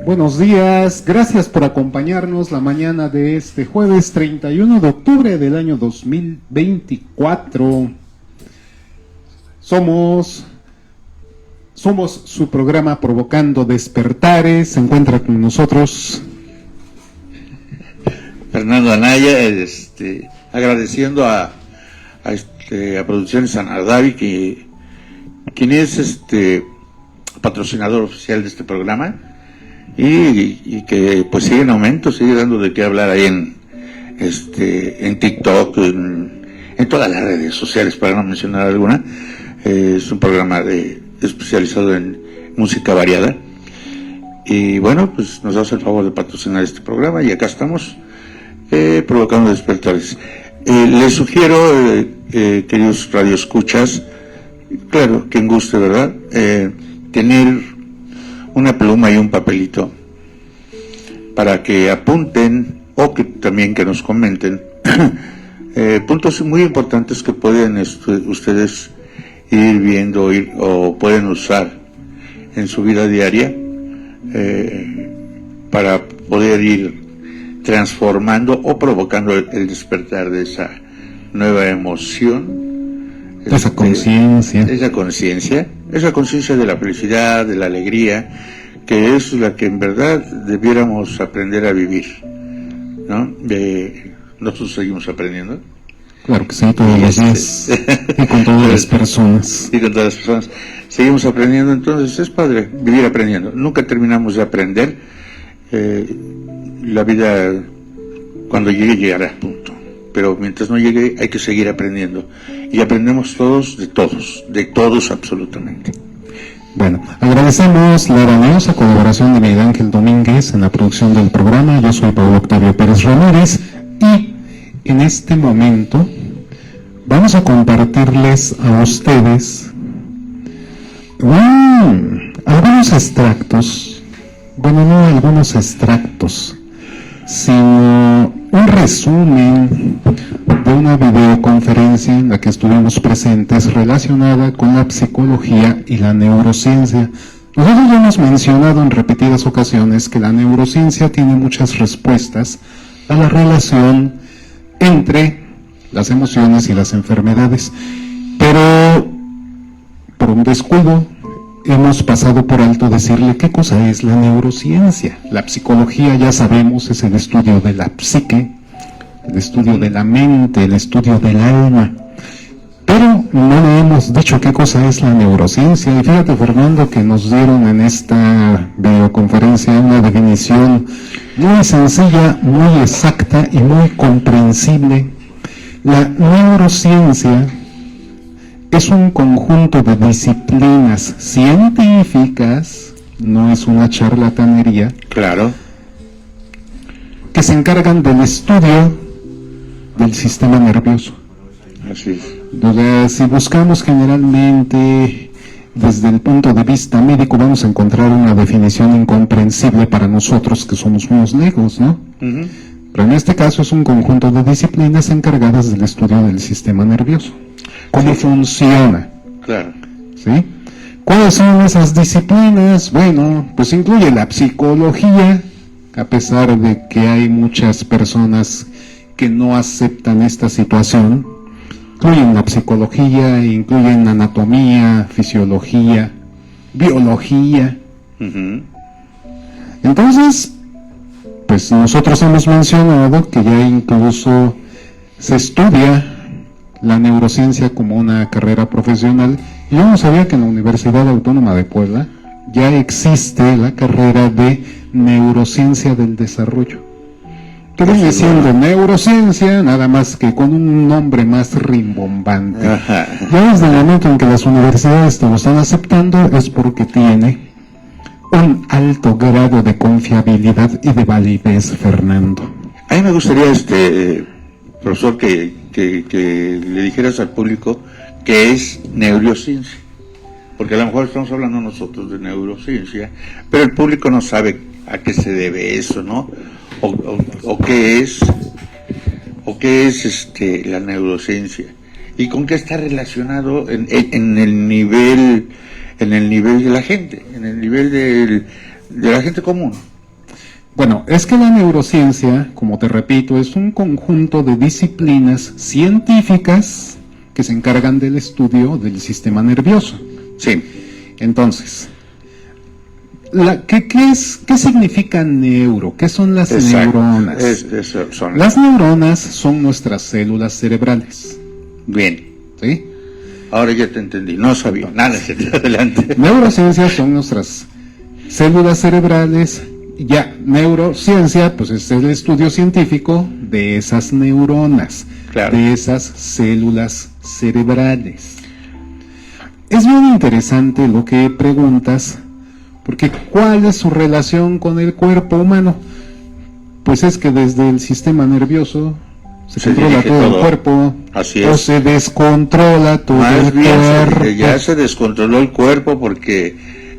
Buenos días, gracias por acompañarnos la mañana de este jueves 31 de octubre del año 2024. Somos su programa Provocando Despertares. Se encuentra con nosotros Fernando Anaya, agradeciendo a Producciones San Ardavi, quien es patrocinador oficial de este programa, y que pues sigue en aumento, sigue dando de qué hablar ahí en TikTok, en todas las redes sociales, para no mencionar alguna. Es un programa especializado en música variada, y bueno, pues nos hace el favor de patrocinar este programa, y acá estamos provocando despertares. Les sugiero, queridos radioescuchas, claro, quien guste, ¿verdad?, tener una pluma y un papelito para que apunten, o que también que nos comenten puntos muy importantes que pueden ustedes ir viendo o pueden usar en su vida diaria, para poder ir transformando o provocando el despertar de esa nueva emoción, esa conciencia de la felicidad, de la alegría, que es la que en verdad debiéramos aprender a vivir, ¿no? Nosotros seguimos aprendiendo. Claro que sí, todos los días. Y con todas las personas. Y con todas las personas. Seguimos aprendiendo, entonces es padre vivir aprendiendo. Nunca terminamos de aprender. La vida, cuando llegue, llegará, punto. Pero mientras no llegue, hay que seguir aprendiendo. Y aprendemos todos, de todos absolutamente. Bueno, agradecemos la valiosa colaboración de Miguel Ángel Domínguez en la producción del programa. Yo soy Pablo Octavio Pérez Ramírez, y en este momento vamos a compartirles a ustedes algunos extractos, bueno, no algunos extractos, sino un resumen de una videoconferencia en la que estuvimos presentes relacionada con la psicología y la neurociencia. Nosotros ya hemos mencionado en repetidas ocasiones que la neurociencia tiene muchas respuestas a la relación entre las emociones y las enfermedades, pero por un descuido hemos pasado por alto decirle qué cosa es la neurociencia. La psicología, ya sabemos, es el estudio de la psique, el estudio de la mente, el estudio del alma, pero no le hemos dicho qué cosa es la neurociencia. Y fíjate, Fernando, que nos dieron en esta videoconferencia una definición muy sencilla, muy exacta y muy comprensible. La neurociencia es un conjunto de disciplinas científicas, no es una charlatanería, claro, que se encargan del estudio del sistema nervioso. Así es. Si buscamos generalmente desde el punto de vista médico, vamos a encontrar una definición incomprensible para nosotros que somos unos legos, ¿no? Uh-huh. Pero en este caso es un conjunto de disciplinas encargadas del estudio del sistema nervioso. ¿Cómo funciona? Claro. ¿Sí? ¿Cuáles son esas disciplinas? Bueno, pues incluye la psicología, a pesar de que hay muchas personas que no aceptan esta situación. Incluyen la psicología, incluyen anatomía, fisiología, biología. Uh-huh. Entonces, pues nosotros hemos mencionado que ya incluso se estudia la neurociencia como una carrera profesional. Yo no sabía que en la Universidad Autónoma de Puebla ya existe la carrera de neurociencia del desarrollo, que viene siendo neurociencia, nada más que con un nombre más rimbombante. Ajá. Ya desde el momento en que las universidades te lo están aceptando es porque tiene un alto grado de confiabilidad y de validez, Fernando. A mí me gustaría, profesor, que le dijeras al público qué es neurociencia, porque a lo mejor estamos hablando nosotros de neurociencia, pero el público no sabe a qué se debe eso, ¿no? O qué es la neurociencia, y con qué está relacionado en el nivel de la gente, en el nivel de la gente común, Bueno, es que la neurociencia, como te repito, es un conjunto de disciplinas científicas que se encargan del estudio del sistema nervioso. Sí. Entonces, ¿qué significa neuro? ¿Qué son las neuronas? Las neuronas son nuestras células cerebrales. Bien. ¿Sí? Ahora ya te entendí, no sabía nada, adelante. Neurociencia son nuestras células cerebrales. Ya, neurociencia, pues es el estudio científico de esas neuronas, claro, de esas células cerebrales. Es bien interesante lo que preguntas, porque ¿cuál es su relación con el cuerpo humano? Pues es que desde el sistema nervioso se controla todo el cuerpo, así o es, se descontrola todo más el bien cuerpo. ya se descontroló el cuerpo porque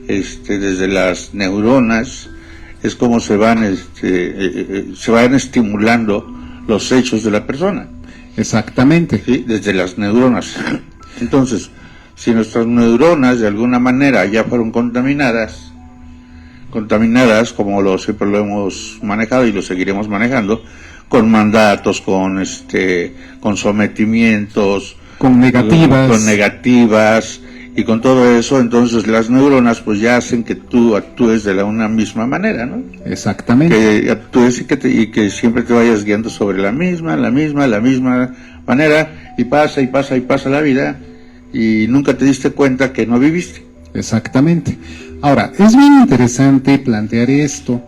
desde las neuronas es como se van estimulando los hechos de la persona. Exactamente. ¿Sí? Desde las neuronas. Entonces, si nuestras neuronas de alguna manera ya fueron contaminadas como siempre lo hemos manejado y lo seguiremos manejando, con mandatos, con sometimientos, con negativas y con todo eso, entonces las neuronas pues ya hacen que tú actúes de una misma manera, ¿no? Exactamente. Que actúes y que siempre te vayas guiando sobre la misma manera, y pasa la vida y nunca te diste cuenta que no viviste. Exactamente. Ahora, es bien interesante plantear esto.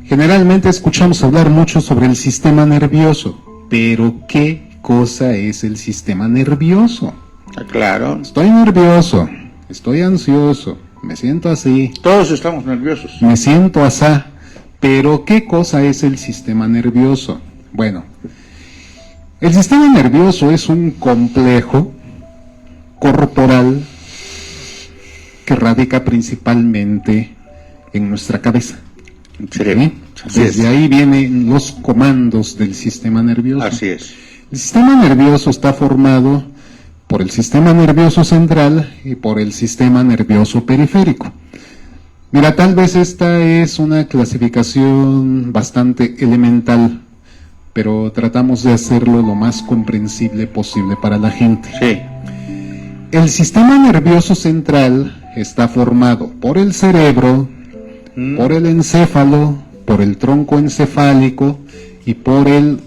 Generalmente escuchamos hablar mucho sobre el sistema nervioso, pero ¿qué cosa es el sistema nervioso? Claro. Estoy nervioso, estoy ansioso, me siento así. Todos estamos nerviosos. Me siento asá, pero ¿qué cosa es el sistema nervioso? Bueno, el sistema nervioso es un complejo corporal que radica principalmente en nuestra cabeza. ¿Sí? Desde ahí vienen los comandos del sistema nervioso. Así es. El sistema nervioso está formado por el sistema nervioso central y por el sistema nervioso periférico. Mira, tal vez esta es una clasificación bastante elemental, pero tratamos de hacerlo lo más comprensible posible para la gente. Sí. El sistema nervioso central está formado por el cerebro, por el encéfalo, por el tronco encefálico y por el...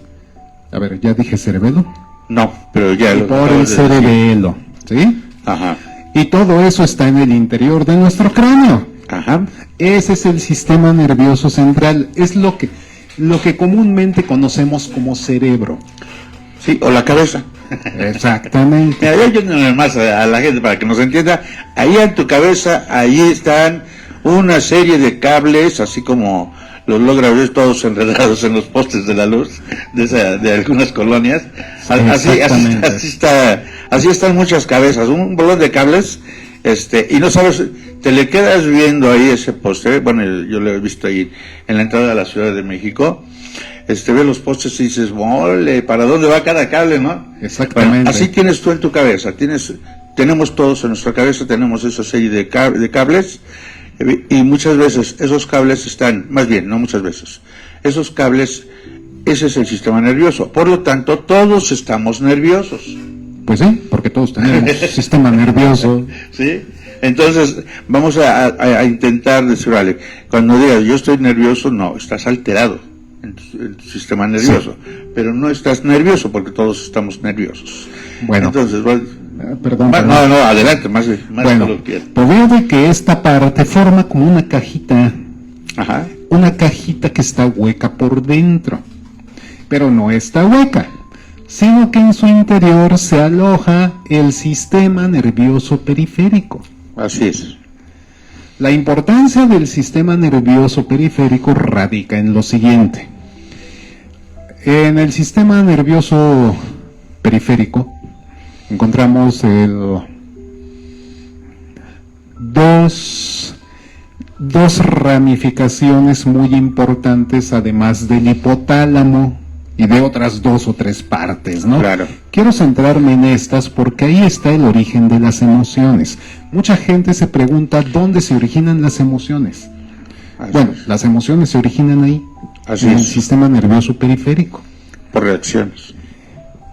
A ver, ¿ya dije cerebelo? No, pero ya y por el cerebelo, ¿sí? Ajá. Y todo eso está en el interior de nuestro cráneo. Ajá. Ese es el sistema nervioso central, es lo que comúnmente conocemos como cerebro. Sí, o la cabeza. Exactamente. Mira, yo nada más a la gente para que nos entienda, ahí en tu cabeza, ahí están una serie de cables, así como los logras ver todos enredados en los postes de la luz de algunas colonias. Así están muchas cabezas, un bolón de cables, y no sabes, te le quedas viendo ahí ese poste. Bueno, yo lo he visto ahí en la entrada de la Ciudad de México. Ves los postes y dices, mole, ¿para dónde va cada cable, no? Exactamente. Bueno, así tienes tú en tu cabeza, tenemos todos en nuestra cabeza, tenemos esa serie de cables, y muchas veces esos cables están, más bien, no muchas veces, esos cables, ese es el sistema nervioso, por lo tanto, todos estamos nerviosos. Pues sí, porque todos tenemos sistema nervioso. Sí, entonces vamos a intentar decir, vale, cuando digas yo estoy nervioso, no, estás alterado en tu sistema nervioso, sí, pero no estás nervioso porque todos estamos nerviosos. Bueno, entonces, perdón. No, adelante, más bueno, lo quiero. Pues veo de que esta parte forma como una cajita. Ajá. Una cajita que está hueca por dentro, pero no está hueca, sino que en su interior se aloja el sistema nervioso periférico. Así es. La importancia del sistema nervioso periférico radica en lo siguiente. En el sistema nervioso periférico encontramos dos ramificaciones muy importantes, además del hipotálamo y de otras 2 o 3 partes, ¿no? Claro. Quiero centrarme en estas porque ahí está el origen de las emociones. Mucha gente se pregunta dónde se originan las emociones. Bueno, las emociones se originan ahí, en el sistema nervioso periférico. Por reacciones.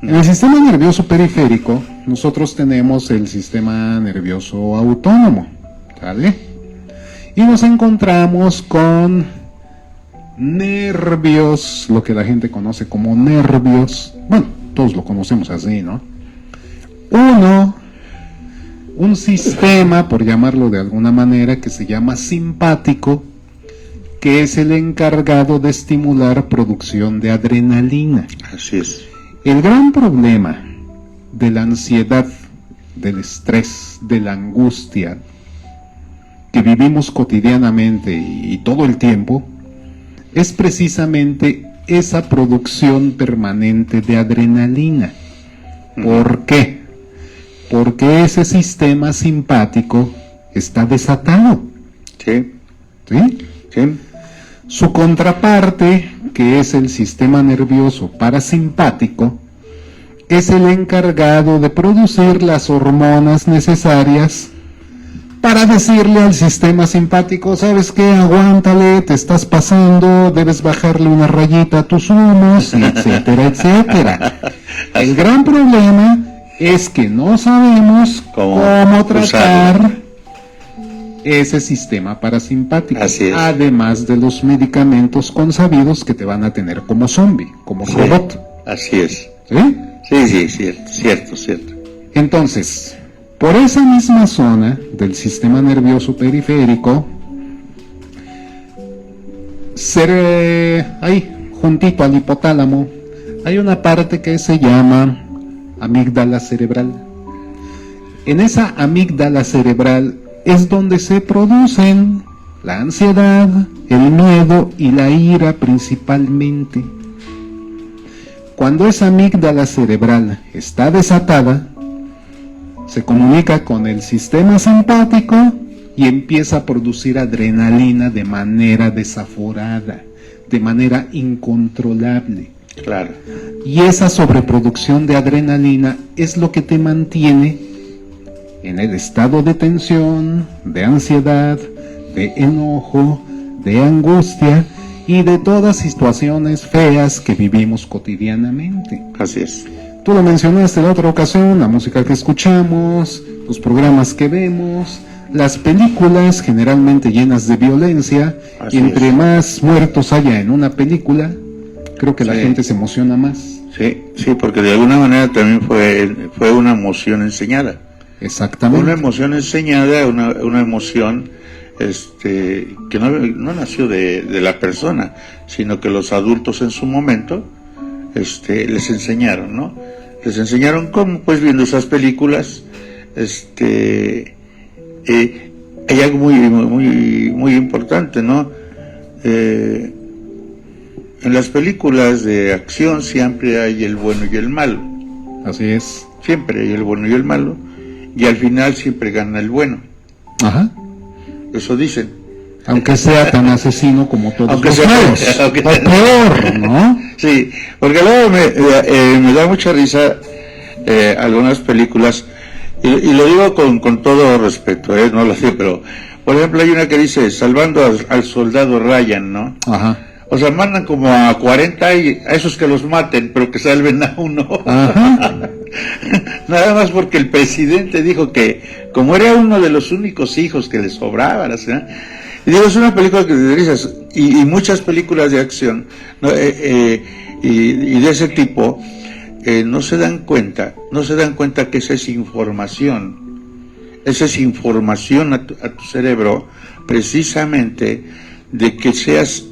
En el sistema nervioso periférico, nosotros tenemos el sistema nervioso autónomo, ¿vale? Y nos encontramos con nervios, lo que la gente conoce como nervios. Bueno, todos lo conocemos así, ¿no? Un sistema, por llamarlo de alguna manera, que se llama simpático, que es el encargado de estimular producción de adrenalina. Así es. El gran problema de la ansiedad, del estrés, de la angustia que vivimos cotidianamente y todo el tiempo, es precisamente esa producción permanente de adrenalina. ¿Por qué? Porque ese sistema simpático está desatado. Sí. ¿Sí? Sí. Su contraparte, que es el sistema nervioso parasimpático, es el encargado de producir las hormonas necesarias para decirle al sistema simpático, ¿sabes qué? Aguántale, te estás pasando, debes bajarle una rayita a tus humos, etcétera, etcétera. El gran problema es que no sabemos cómo tratar ese sistema parasimpático, además de los medicamentos consabidos que te van a tener como zombie, como robot. Así es. ¿Sí? Sí, cierto. Entonces, por esa misma zona del sistema nervioso periférico, ahí, juntito al hipotálamo, hay una parte que se llama amígdala cerebral. En esa amígdala cerebral es donde se producen la ansiedad, el miedo y la ira principalmente. Cuando esa amígdala cerebral está desatada, se comunica con el sistema simpático y empieza a producir adrenalina de manera desaforada, de manera incontrolable. Claro. Y esa sobreproducción de adrenalina es lo que te mantiene en el estado de tensión, de ansiedad, de enojo, de angustia y de todas situaciones feas que vivimos cotidianamente. Así es. Tú lo mencionaste en otra ocasión, la música que escuchamos, los programas que vemos, las películas generalmente llenas de violencia, y entre más muertos haya en una película, creo que la gente se emociona más. Sí, porque de alguna manera también fue una emoción enseñada. Exactamente. Una emoción enseñada, una emoción que no nació de la persona, sino que los adultos en su momento les enseñaron, ¿no? Les enseñaron cómo, pues viendo esas películas, hay algo muy importante, ¿no? En las películas de acción siempre hay el bueno y el malo. Así es. Siempre hay el bueno y el malo, y al final siempre gana el bueno. Ajá. Eso dicen. Aunque sea tan asesino como todos aunque los malos. O peor, ¿no? Sí, porque luego me da mucha risa algunas películas, y lo digo con todo respeto, no lo sé, pero por ejemplo hay una que dice salvando al soldado Ryan, ¿no? Ajá. O sea, mandan como a 40 y a esos que los maten, pero que salven a uno. Ajá. Nada más porque el presidente dijo que como era uno de los únicos hijos que le sobraban, ¿sí? Y digo, es una película que te dices, y muchas películas de acción, ¿no? Y de ese tipo, no se dan cuenta que esa es información a tu cerebro, precisamente de que seas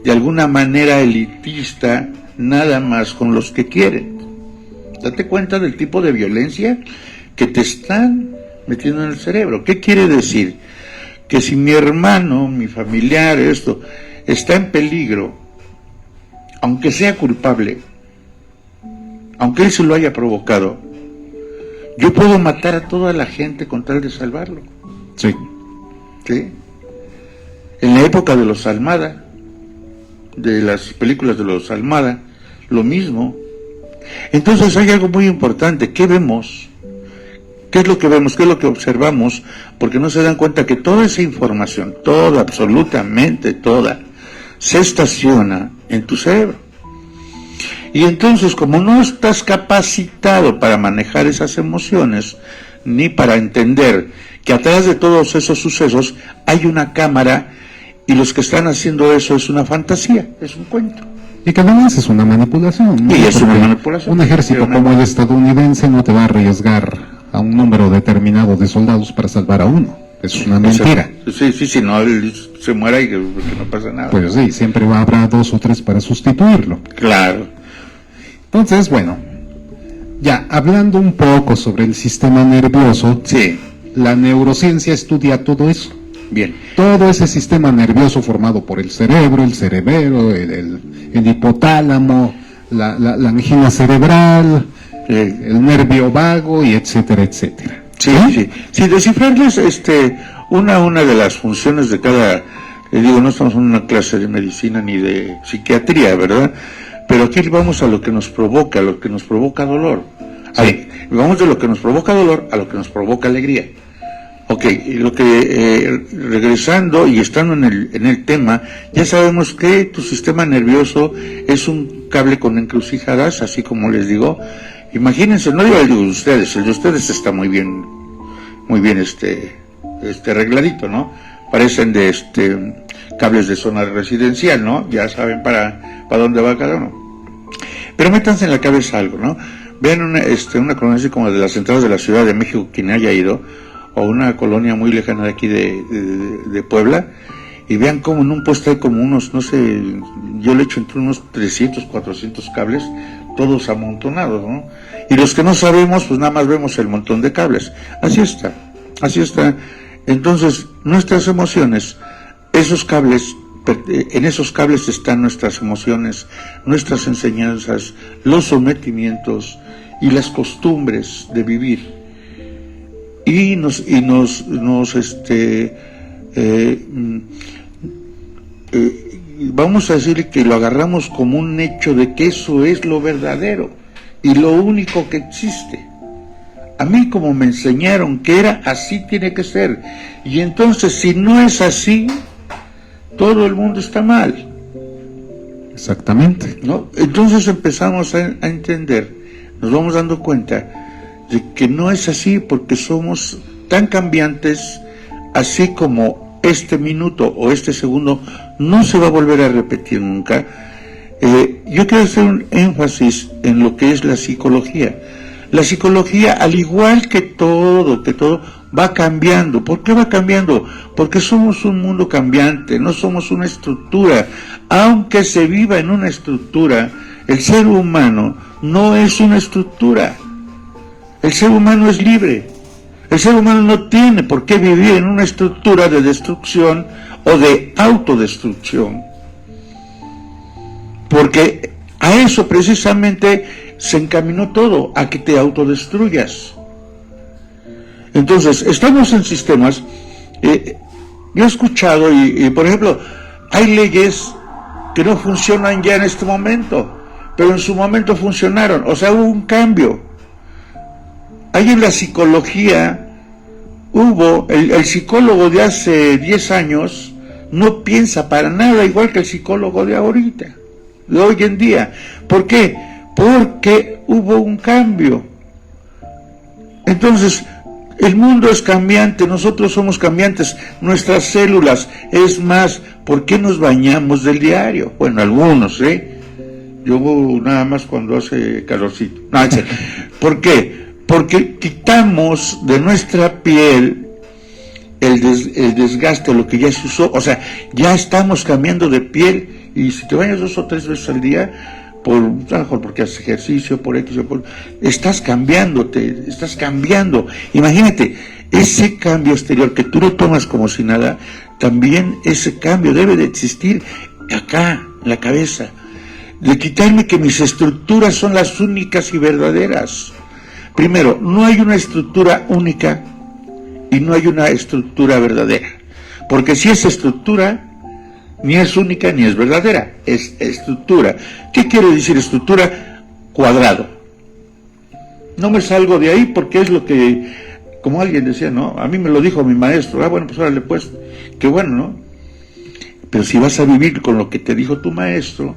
de alguna manera elitista, nada más con los que quieren. Date cuenta del tipo de violencia que te están metiendo en el cerebro. ¿Qué quiere decir? Que si mi hermano, mi familiar, esto, está en peligro, aunque sea culpable, aunque él se lo haya provocado, yo puedo matar a toda la gente con tal de salvarlo. Sí. ¿Sí? En la época de los Almada, de las películas de los Almada, lo mismo. Entonces hay algo muy importante. ¿Qué vemos? ¿Qué es lo que vemos? ¿Qué es lo que observamos? Porque no se dan cuenta que toda esa información, toda, absolutamente toda, se estaciona en tu cerebro. Y entonces, como no estás capacitado para manejar esas emociones, ni para entender que atrás de todos esos sucesos hay una cámara, y los que están haciendo eso es una fantasía, es un cuento. Y que además es una manipulación, ¿no? Y es una Porque manipulación. un ejército como el estadounidense no te va a arriesgar a un número determinado de soldados para salvar a uno. Es una mentira. Sí, no, él se muera y que no pasa nada. Pues sí, siempre habrá 2 o 3 para sustituirlo. Claro. Entonces, bueno, ya hablando un poco sobre el sistema nervioso, Sí. La neurociencia estudia todo eso. Bien. Todo ese sistema nervioso formado por el cerebro, el cerebelo, el hipotálamo, la angina cerebral, el nervio vago, y etcétera, etcétera. Sí, descifrarles una de las funciones de cada, no estamos en una clase de medicina ni de psiquiatría, ¿verdad? Pero aquí vamos a lo que nos provoca, dolor. Sí. Vamos de lo que nos provoca dolor a lo que nos provoca alegría. Ok, lo que, regresando y estando en el tema, ya sabemos que tu sistema nervioso es un cable con encrucijadas, así como les digo. Imagínense, no digo el de ustedes, el de ustedes está muy bien arregladito, ¿no? Parecen de cables de zona residencial, ¿no? Ya saben para dónde va cada uno. Pero métanse en la cabeza algo, ¿no? Vean una colonia así como de las entradas de la Ciudad de México, quien haya ido, o una colonia muy lejana de aquí de Puebla, y vean como en un puesto hay como unos, no sé, yo le echo entre unos 300, 400 cables, todos amontonados, ¿no? Y los que no sabemos, pues nada más vemos el montón de cables. Así está. Entonces, nuestras emociones, esos cables, en esos cables están nuestras emociones, nuestras enseñanzas, los sometimientos y las costumbres de vivir. Y vamos a decir que lo agarramos como un hecho de que eso es lo verdadero y lo único que existe. A mí, como me enseñaron que era así, tiene que ser. Y entonces, si no es así, todo el mundo está mal. Exactamente. ¿No? Entonces empezamos a entender, nos vamos dando cuenta de que no es así, porque somos tan cambiantes, así como este minuto o este segundo no se va a volver a repetir nunca. Yo quiero hacer un énfasis en lo que es la psicología. La psicología, al igual que todo, va cambiando. ¿Por qué va cambiando? Porque somos un mundo cambiante, no somos una estructura. Aunque se viva en una estructura, el ser humano no es una estructura. El ser humano es libre. El ser humano no tiene por qué vivir en una estructura de destrucción o de autodestrucción. Porque a eso precisamente se encaminó todo, a que te autodestruyas. Entonces, estamos en sistemas, yo he escuchado, y por ejemplo, hay leyes que no funcionan ya en este momento, pero en su momento funcionaron, o sea, hubo un cambio. Ahí en la psicología el psicólogo de hace 10 años no piensa para nada igual que el psicólogo de ahorita, de hoy en día. ¿Por qué? Porque hubo un cambio. Entonces, el mundo es cambiante, nosotros somos cambiantes, nuestras células. Es más, ¿por qué nos bañamos del diario? Bueno, algunos, yo nada más cuando hace calorcito. No, ¿por qué? Porque quitamos de nuestra piel el desgaste, lo que ya se usó. O sea, ya estamos cambiando de piel, y si te bañas 2 o 3 veces al día, porque haces ejercicio, por X o por... estás cambiando. Imagínate, ese cambio exterior que tú lo tomas como si nada, también ese cambio debe de existir acá, en la cabeza. De quitarme que mis estructuras son las únicas y verdaderas. Primero, no hay una estructura única y no hay una estructura verdadera. Porque si es estructura, ni es única ni es verdadera, es estructura. ¿Qué quiere decir estructura? Cuadrado. No me salgo de ahí porque es lo que como alguien decía, ¿no? A mí me lo dijo mi maestro, bueno, pues órale pues, qué bueno, ¿no? Pero si vas a vivir con lo que te dijo tu maestro,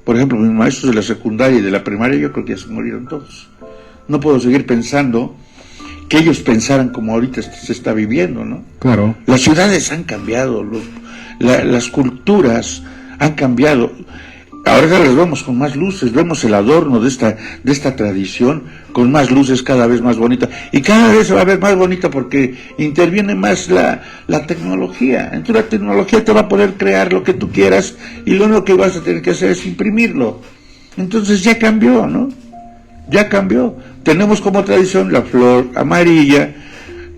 por ejemplo, mis maestros de la secundaria y de la primaria, yo creo que ya se murieron todos. No puedo seguir pensando que ellos pensaran como ahorita se está viviendo, ¿no? Claro. Las ciudades han cambiado, las culturas han cambiado. Ahora las vemos con más luces, vemos el adorno de esta tradición con más luces, cada vez más bonita, y cada vez se va a ver más bonita porque interviene más la tecnología. Entonces la tecnología te va a poder crear lo que tú quieras y lo único que vas a tener que hacer es imprimirlo. Entonces ya cambió, ¿no? Ya cambió. Tenemos como tradición la flor amarilla,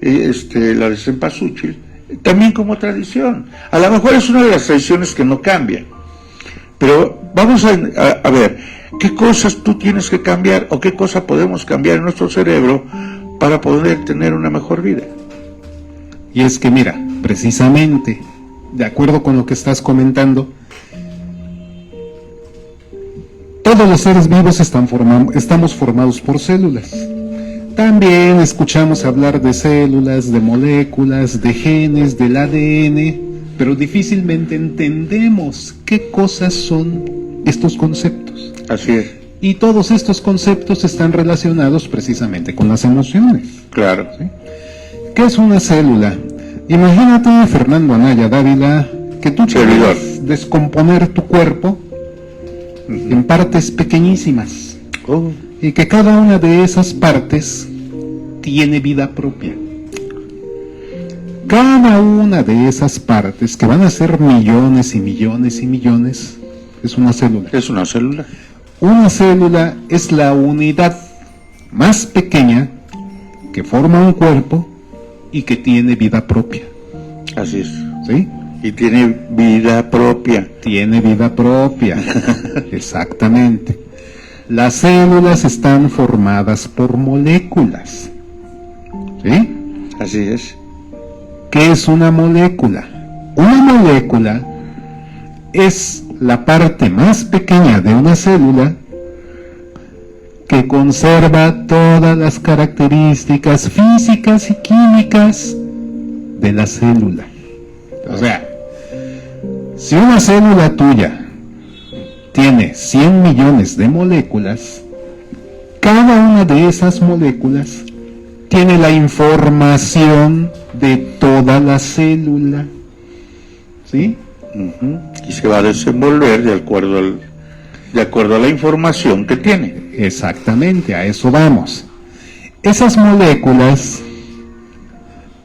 la de cempasúchil, también como tradición. A lo mejor es una de las tradiciones que no cambia. Pero vamos a ver, ¿qué cosas tú tienes que cambiar o qué cosas podemos cambiar en nuestro cerebro para poder tener una mejor vida? Y es que mira, precisamente, de acuerdo con lo que estás comentando, todos los seres vivos estamos formados por células. También escuchamos hablar de células, de moléculas, de genes, del ADN, pero difícilmente entendemos qué cosas son estos conceptos. Así es. Y todos estos conceptos están relacionados precisamente con las emociones. Claro. ¿Sí? ¿Qué es una célula? Imagínate, Fernando Anaya Dávila, que tú puedes descomponer tu cuerpo en partes pequeñísimas. Y que cada una de esas partes tiene vida propia. Cada una de esas partes, que van a ser millones y millones y millones, es una célula. Es una célula. Una célula es la unidad más pequeña que forma un cuerpo y que tiene vida propia. Así es. ¿Sí? Y tiene vida propia. Tiene vida propia. Exactamente. Las células están formadas por moléculas. ¿Sí? Así es. ¿Qué es una molécula? Una molécula es la parte más pequeña de una célula que conserva todas las características físicas y químicas de la célula. O sea, si una célula tuya tiene 100 millones de moléculas, cada una de esas moléculas tiene la información de toda la célula, ¿sí? Y se va a desenvolver de acuerdo a la información que tiene. Exactamente, a eso vamos. Esas moléculas,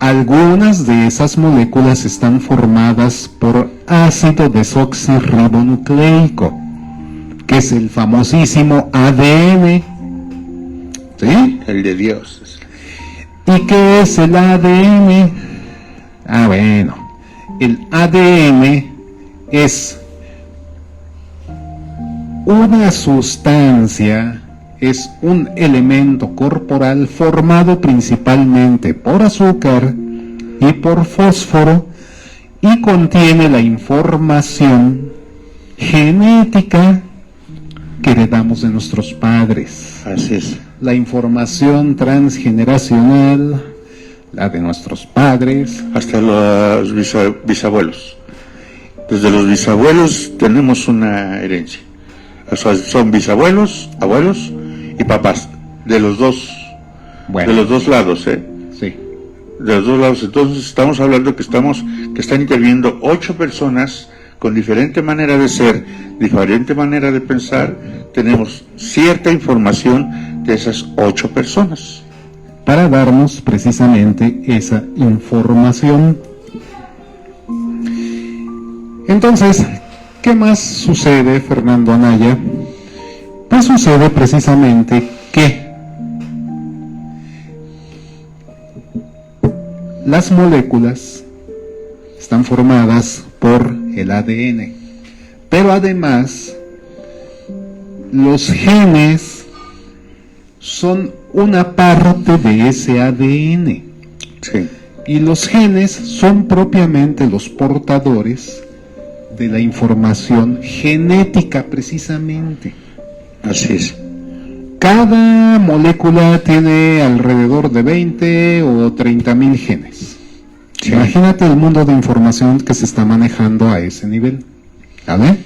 algunas de esas moléculas están formadas por ácido desoxirribonucleico, que es el famosísimo ADN, ¿sí? El de Dios. ¿Y qué es el ADN? Bueno, el ADN es una sustancia, es un elemento corporal formado principalmente por azúcar y por fósforo y contiene la información genética que heredamos de nuestros padres. Así es. La información transgeneracional, la de nuestros padres. Hasta los bisabuelos. Desde los bisabuelos tenemos una herencia. O sea, son bisabuelos, abuelos y papás. De los dos. Bueno. De los dos lados, ¿eh? Sí. De los dos lados. Entonces estamos hablando que están interviniendo 8 personas con diferente manera de ser, diferente manera de pensar. Tenemos cierta información de esas 8 personas. Para darnos precisamente esa información. Entonces, ¿qué más sucede, Fernando Anaya? Pues sucede precisamente que las moléculas están formadas por el ADN, pero además los genes son una parte de ese ADN. Sí. Y los genes son propiamente los portadores de la información genética, precisamente. Así es. Cada molécula tiene alrededor de 20 o 30,000 genes. Sí. Imagínate el mundo de información que se está manejando a ese nivel. ¿Vale?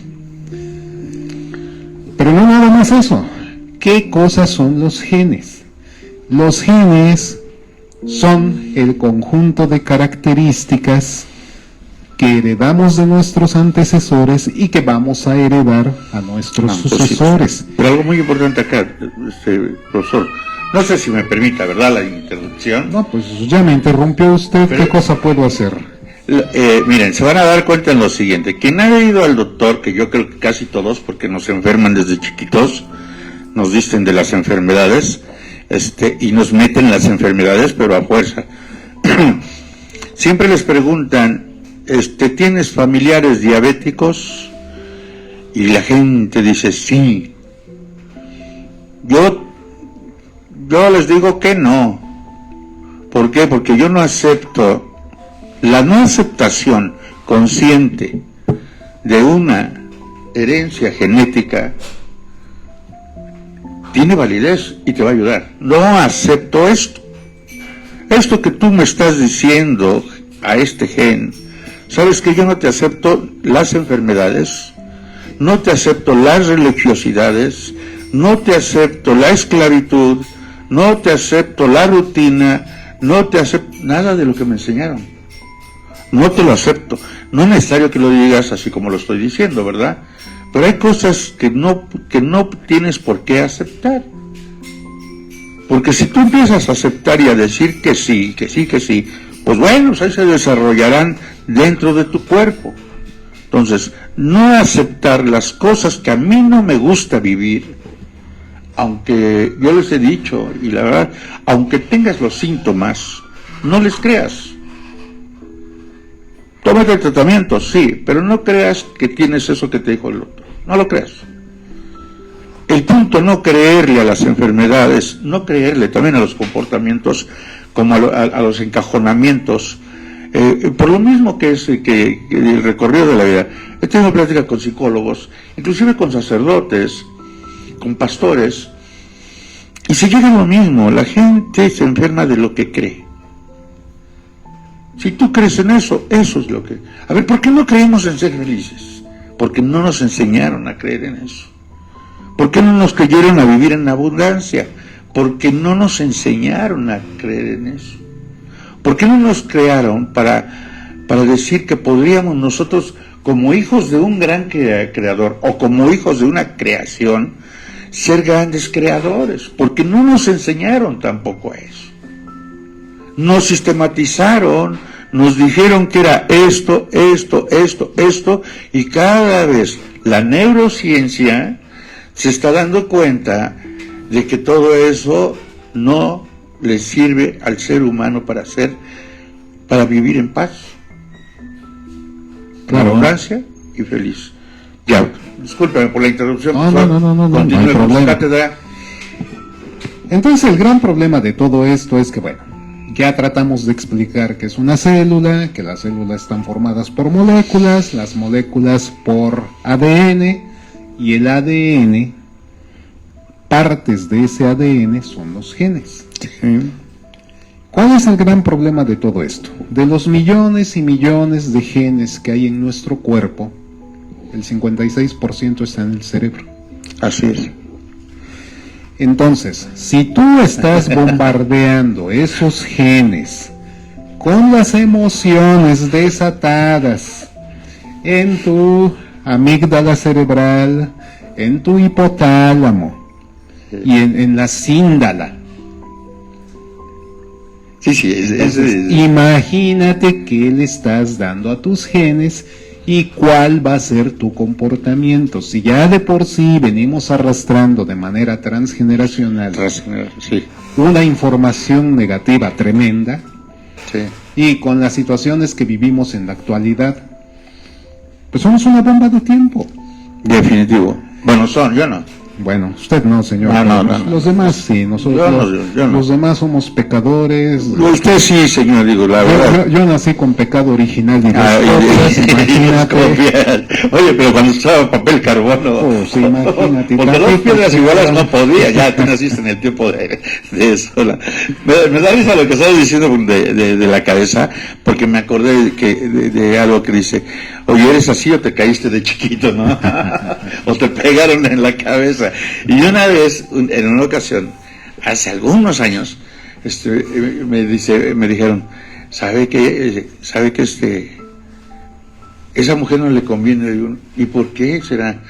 Pero no nada más eso. ¿Qué cosas son los genes? Los genes son el conjunto de características que heredamos de nuestros antecesores y que vamos a heredar a nuestros sucesores. Sí. Pero algo muy importante acá, profesor, no sé si me permita, ¿verdad?, la interrupción. No, pues ya me interrumpió usted. Pero, ¿qué cosa puedo hacer? Miren, se van a dar cuenta en lo siguiente. Quien ha ido al doctor, que yo creo que casi todos, porque nos enferman desde chiquitos, nos dicen de las enfermedades, y nos meten las enfermedades, pero a fuerza. Siempre les preguntan, ¿tienes familiares diabéticos? Y la gente dice, sí. Yo les digo que no. ¿Por qué? Porque yo no acepto. La no aceptación consciente de una herencia genética tiene validez y te va a ayudar. No acepto esto. Esto que tú me estás diciendo a este gen, ¿sabes que yo no te acepto las enfermedades? No te acepto las religiosidades, no te acepto la esclavitud, no te acepto la rutina, no te acepto nada de lo que me enseñaron. No te lo acepto. No es necesario que lo digas así como lo estoy diciendo, ¿verdad? Pero hay cosas que no tienes por qué aceptar. Porque si tú empiezas a aceptar y a decir que sí, pues bueno, ahí se desarrollarán dentro de tu cuerpo. Entonces, no aceptar las cosas que a mí no me gusta vivir, aunque yo les he dicho, y la verdad, aunque tengas los síntomas, no les creas. Tómate el tratamiento, sí, pero no creas que tienes eso que te dijo el doctor. No lo creas. El punto no creerle a las enfermedades, no creerle también a los comportamientos, como a los encajonamientos, por lo mismo que es que el recorrido de la vida. He tenido plática con psicólogos, inclusive con sacerdotes, con pastores, y se llega a lo mismo. La gente se enferma de lo que cree. Si tú crees en eso, eso es lo que... A ver, ¿por qué no creemos en ser felices? Porque no nos enseñaron a creer en eso. ¿Por qué no nos creyeron a vivir en abundancia? Porque no nos enseñaron a creer en eso. ¿Por qué no nos crearon para decir que podríamos nosotros, como hijos de un gran creador, o como hijos de una creación, ser grandes creadores? Porque no nos enseñaron tampoco a eso. Nos sistematizaron, nos dijeron que era esto, y cada vez la neurociencia se está dando cuenta de que todo eso no le sirve al ser humano para vivir en paz, claro, abundancia y feliz. Ya, discúlpame por la interrupción. No hay problema. Cátedra. Entonces el gran problema de todo esto es que, bueno, ya tratamos de explicar que es una célula, que las células están formadas por moléculas, las moléculas por ADN, y el ADN, partes de ese ADN son los genes. ¿Cuál es el gran problema de todo esto? De los millones y millones de genes que hay en nuestro cuerpo, el 56% está en el cerebro. Así es. Entonces, si tú estás bombardeando esos genes con las emociones desatadas en tu amígdala cerebral, en tu hipotálamo y en la cíndala, entonces, imagínate qué le estás dando a tus genes y cuál va a ser tu comportamiento. Si ya de por sí venimos arrastrando de manera transgeneracional una información negativa tremenda, y con las situaciones que vivimos en la actualidad, pues somos una bomba de tiempo. Definitivo. Bueno, yo no. Bueno, usted no, señor. No. Los demás sí, nosotros Yo no. los demás somos pecadores. Usted sí, señor, digo, la verdad. Yo nací con pecado original y Imagínate. Oye, pero cuando usaba papel carbono, sí, imagínate. porque dos piedras iguales no podía, ya tú naciste en el tiempo de eso. Me da risa lo que estabas diciendo de la cabeza, porque me acordé de algo que dice, oye, ¿eres así o te caíste de chiquito, no? O te pegaron en la cabeza. Y una vez, en una ocasión, hace algunos años, me dijeron, ¿sabe que esa mujer no le conviene? Le digo, ¿y por qué será?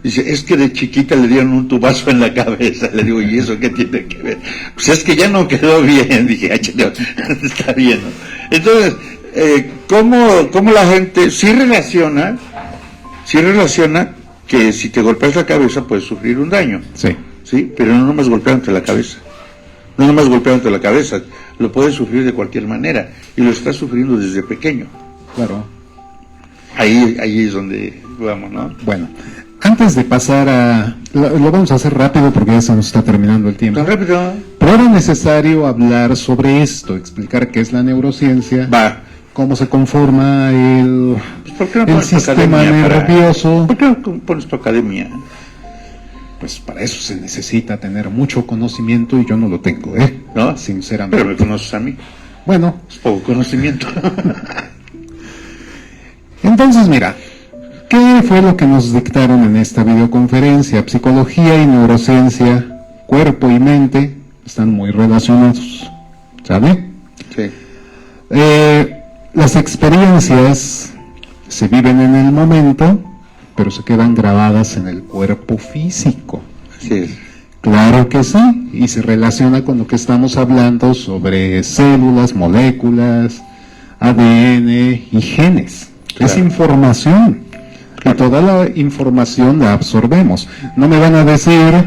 Dice, es que de chiquita le dieron un tubazo en la cabeza. Le digo, ¿y eso qué tiene que ver? Pues es que ya no quedó bien. Dije, está bien, ¿no? Entonces, ¿cómo la gente sí relaciona que si te golpeas la cabeza puedes sufrir un daño? Sí, pero no nomás golpeándote la cabeza. No nomás golpeándote la cabeza, lo puedes sufrir de cualquier manera y lo estás sufriendo desde pequeño. Claro. Ahí es donde vamos, ¿no? Bueno, antes de pasar lo vamos a hacer rápido porque ya se nos está terminando el tiempo. ¿Tan rápido? Pero era necesario hablar sobre esto, explicar qué es la neurociencia, cómo se conforma el sistema nervioso. ¿Por qué no pones tu academia? Pues para eso se necesita tener mucho conocimiento y yo no lo tengo, ¿No? Sinceramente. Pero me conoces a mí. Bueno. Es poco conocimiento. Entonces, mira, ¿qué fue lo que nos dictaron en esta videoconferencia? Psicología y neurociencia, cuerpo y mente, están muy relacionados, ¿sabe? Sí. Las experiencias se viven en el momento, pero se quedan grabadas en el cuerpo físico. Así es. Claro que sí, y se relaciona con lo que estamos hablando sobre células, moléculas, ADN y genes. Claro. Es información, y toda la información la absorbemos. No me van a decir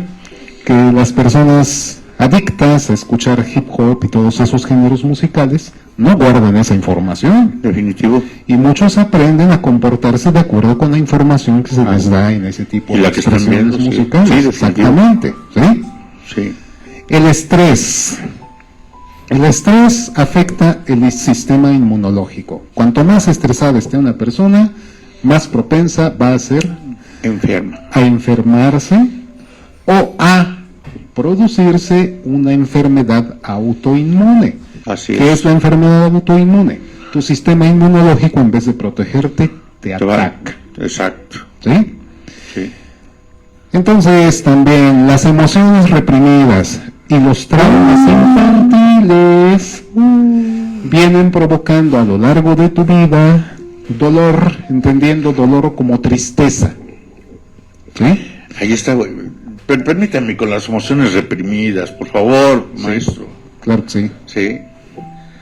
que las personas adictas a escuchar hip hop y todos esos géneros musicales no guardan esa información. Definitivo. Y muchos aprenden a comportarse de acuerdo con la información que se les da en ese tipo de expresiones musicales. Sí, exactamente. Sí. El estrés. El estrés afecta el sistema inmunológico. Cuanto más estresada esté una persona, más propensa va a ser a enfermarse o a producirse una enfermedad autoinmune. Así ¿Qué es la enfermedad autoinmune? Tu sistema inmunológico, en vez de protegerte, te ataca. Exacto. ¿Sí? Sí. Entonces, también las emociones reprimidas y los traumas infantiles vienen provocando a lo largo de tu vida dolor, entendiendo dolor como tristeza. ¿Sí? Ahí está, güey. Permítame con las emociones reprimidas, por favor, maestro. Claro que sí. Sí.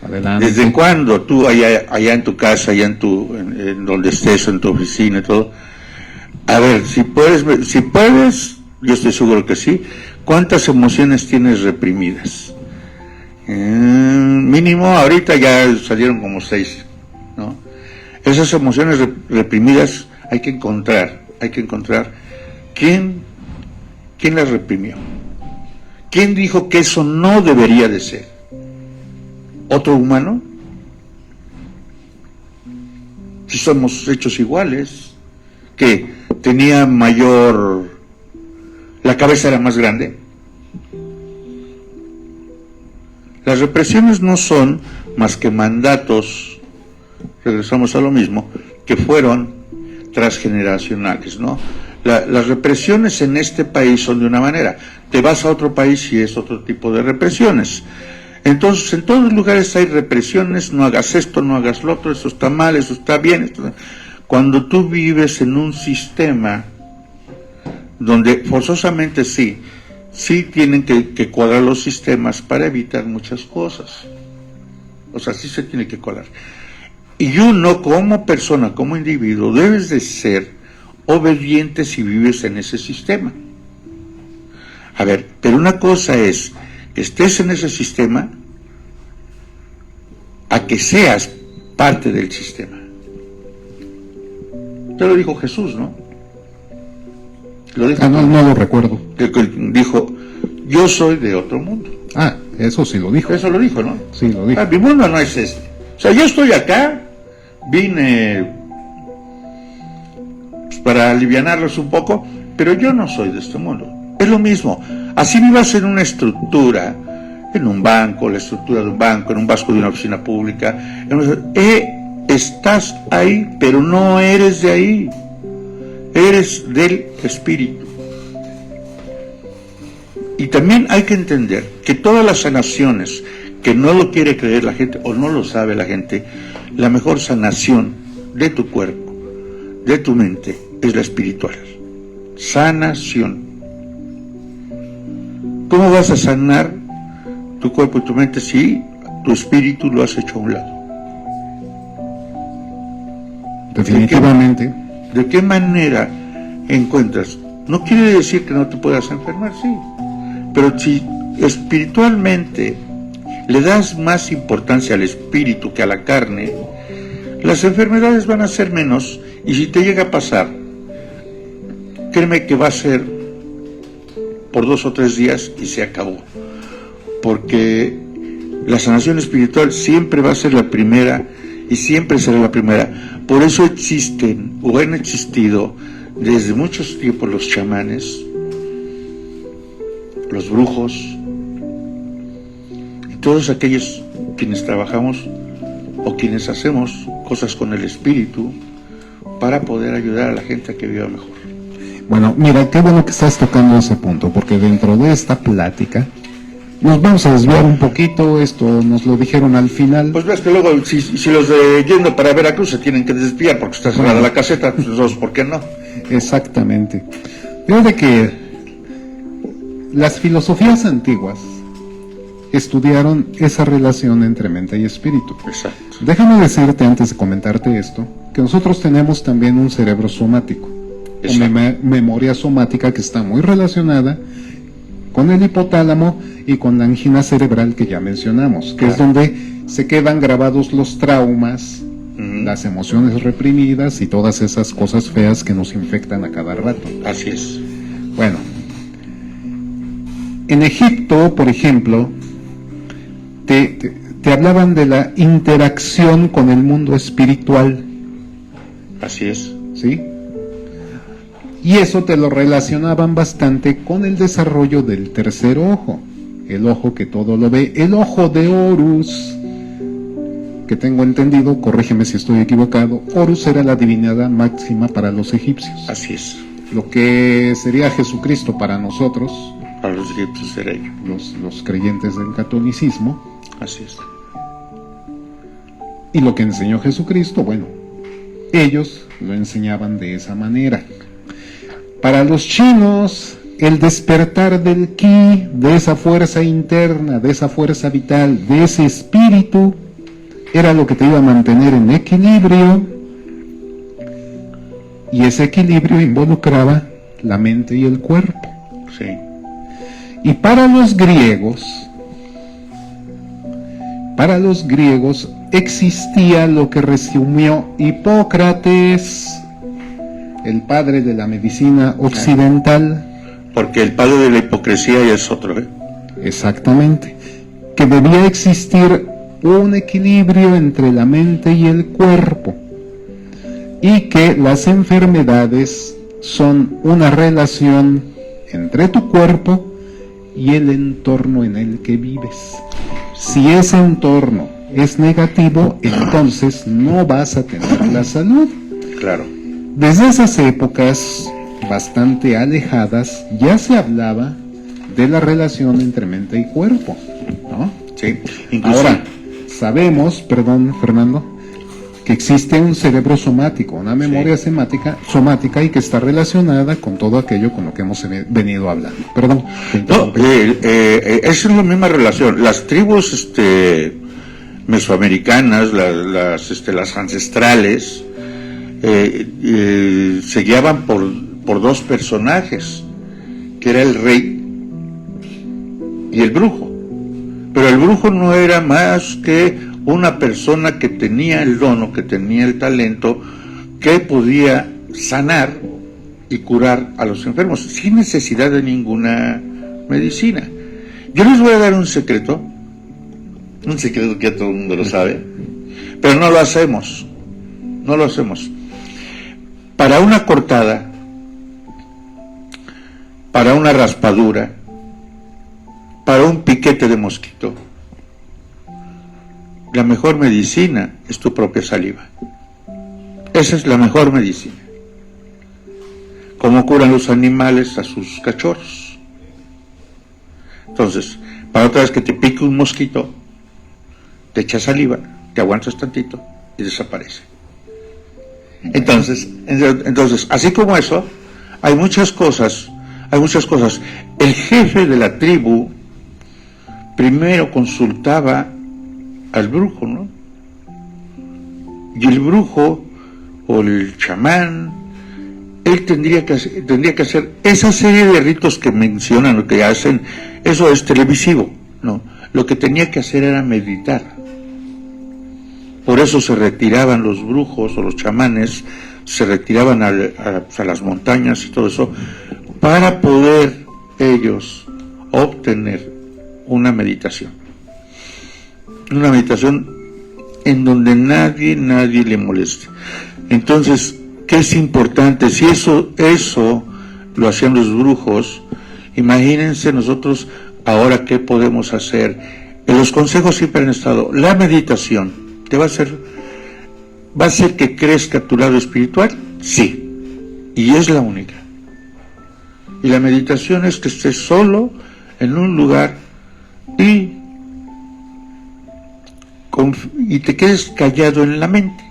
Adelante. ¿Desde cuándo tú allá en tu casa, allá en donde estés, en tu oficina y todo? A ver, si puedes, yo estoy seguro que sí. ¿Cuántas emociones tienes reprimidas? Mínimo, ahorita ya salieron como 6, ¿no? Esas emociones reprimidas hay que encontrar quién las reprimió. ¿Quién dijo que eso no debería de ser? ¿Otro humano? Si somos hechos iguales, que tenía la cabeza era más grande. Las represiones no son más que mandatos, regresamos a lo mismo, que fueron transgeneracionales, ¿no? Las represiones en este país son de una manera, te vas a otro país y es otro tipo de represiones. Entonces, en todos los lugares hay represiones, no hagas esto, no hagas lo otro, eso está mal, eso está bien. Cuando tú vives en un sistema donde forzosamente sí tienen que cuadrar los sistemas para evitar muchas cosas. O sea, sí se tiene que cuadrar. Y uno como persona, como individuo, debes de ser obediente si vives en ese sistema. A ver, pero una cosa es que estés en ese sistema a que seas parte del sistema. Ya lo dijo Jesús, ¿no? Lo dijo. No lo recuerdo. Que dijo, yo soy de otro mundo. Eso sí lo dijo. Eso lo dijo, ¿no? Sí, lo dijo. Mi mundo no es este. O sea, yo estoy acá, vine pues, para alivianarlos un poco, pero yo no soy de este mundo. Es lo mismo. Así vivas en una estructura, en un banco, la estructura de un banco, en un vasco de una oficina pública, estás ahí, pero no eres de ahí. Eres del espíritu. Y también hay que entender que todas las sanaciones que no lo quiere creer la gente o no lo sabe la gente, la mejor sanación de tu cuerpo, de tu mente, es la espiritual. Sanación. ¿Cómo vas a sanar tu cuerpo y tu mente si tu espíritu lo has hecho a un lado? Definitivamente. ¿De qué manera encuentras? No quiere decir que no te puedas enfermar, sí, pero si espiritualmente le das más importancia al espíritu que a la carne, las enfermedades van a ser menos, y si te llega a pasar, créeme que va a ser por 2 o 3 días y se acabó, porque la sanación espiritual siempre va a ser la primera y siempre será la primera. Por eso existen o han existido desde muchos tiempos los chamanes, los brujos y todos aquellos quienes trabajamos o quienes hacemos cosas con el espíritu para poder ayudar a la gente a que viva mejor. Bueno, mira, qué bueno que estás tocando ese punto, porque dentro de esta plática nos vamos a desviar un poquito. Esto nos lo dijeron al final. Pues ves que luego, si los de yendo para Veracruz se tienen que desviar porque está cerrada la caseta, pues ¿por qué no? Exactamente. Fíjate que las filosofías antiguas estudiaron esa relación entre mente y espíritu. Exacto. Déjame decirte, antes de comentarte esto, que nosotros tenemos también un cerebro somático, o memoria somática, que está muy relacionada con el hipotálamo y con la angina cerebral que ya mencionamos, que es donde se quedan grabados los traumas, las emociones reprimidas y todas esas cosas feas que nos infectan a cada rato. Así es. Bueno, en Egipto, por ejemplo, te hablaban de la interacción con el mundo espiritual. Así es. ¿Sí? Y eso te lo relacionaban bastante con el desarrollo del tercer ojo, el ojo que todo lo ve, el ojo de Horus, que tengo entendido, corrígeme si estoy equivocado, Horus era la divinidad máxima para los egipcios. Así es. Lo que sería Jesucristo para nosotros, para los egipcios era ello. Los creyentes del catolicismo. Así es. Y lo que enseñó Jesucristo, bueno, ellos lo enseñaban de esa manera. Para los chinos, el despertar del ki, de esa fuerza interna, de esa fuerza vital, de ese espíritu, era lo que te iba a mantener en equilibrio, y ese equilibrio involucraba la mente y el cuerpo. Sí. Y para los griegos existía lo que resumió Hipócrates, el padre de la medicina occidental. Porque el padre de la hipocresía ya es otro, ¿eh? Exactamente. Que debía existir un equilibrio entre la mente y el cuerpo, y que las enfermedades son una relación entre tu cuerpo y el entorno en el que vives. Si ese entorno es negativo, entonces no vas a tener la salud. Claro. Desde esas épocas bastante alejadas ya se hablaba de la relación entre mente y cuerpo, ¿no? Sí. Incluso... Ahora, sabemos, perdón Fernando, que existe un cerebro somático, una memoria somática y que está relacionada con todo aquello con lo que hemos venido hablando. Perdón. No, esa es la misma relación. Las tribus mesoamericanas, las ancestrales, se guiaban por dos personajes, que era el rey y el brujo. Pero el brujo no era más que una persona que tenía el don o que tenía el talento, que podía sanar y curar a los enfermos sin necesidad de ninguna medicina. Yo les voy a dar un secreto que todo el mundo lo sabe, pero no lo hacemos. Para una cortada, para una raspadura, para un piquete de mosquito, la mejor medicina es tu propia saliva. Esa es la mejor medicina. ¿Cómo curan los animales a sus cachorros? Entonces, para otra vez que te pique un mosquito, te echas saliva, te aguantas tantito y desaparece. Entonces, así como eso, hay muchas cosas. El jefe de la tribu primero consultaba al brujo, ¿no? Y el brujo o el chamán, él tendría que hacer esa serie de ritos que mencionan, lo que hacen, eso es televisivo, ¿no? Lo que tenía que hacer era meditar. Por eso se retiraban los brujos o los chamanes, se retiraban a las montañas y todo eso, para poder ellos obtener una meditación en donde nadie le moleste. Entonces, ¿qué es importante? Si eso lo hacían los brujos, imagínense nosotros ahora qué podemos hacer. Los consejos siempre han estado, la meditación te va a hacer que crezca tu lado espiritual, sí, y es la única. Y la meditación es que estés solo en un lugar y te quedes callado en la mente.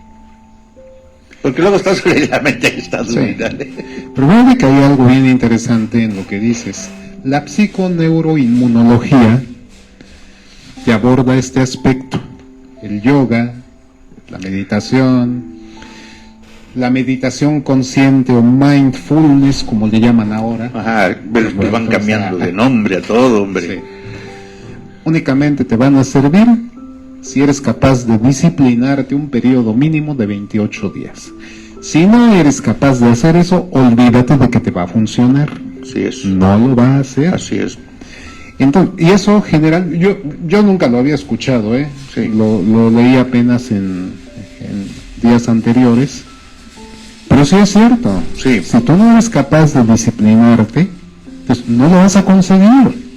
Porque luego estás en la mente y estás dormida. Sí. Pero bueno, que hay algo bien interesante en lo que dices. La psiconeuroinmunología que aborda este aspecto. El yoga, la meditación consciente o mindfulness, como le llaman ahora. Ajá, van cambiando de nombre a todo, hombre. Sí. Únicamente te van a servir si eres capaz de disciplinarte un periodo mínimo de 28 días. Si no eres capaz de hacer eso, olvídate de que te va a funcionar. Así es. No lo va a hacer. Así es. Entonces, y eso general, yo nunca lo había escuchado, Sí. Lo leí apenas en días anteriores, pero sí es cierto. Sí. Si tú no eres capaz de disciplinarte, pues no lo vas a conseguir.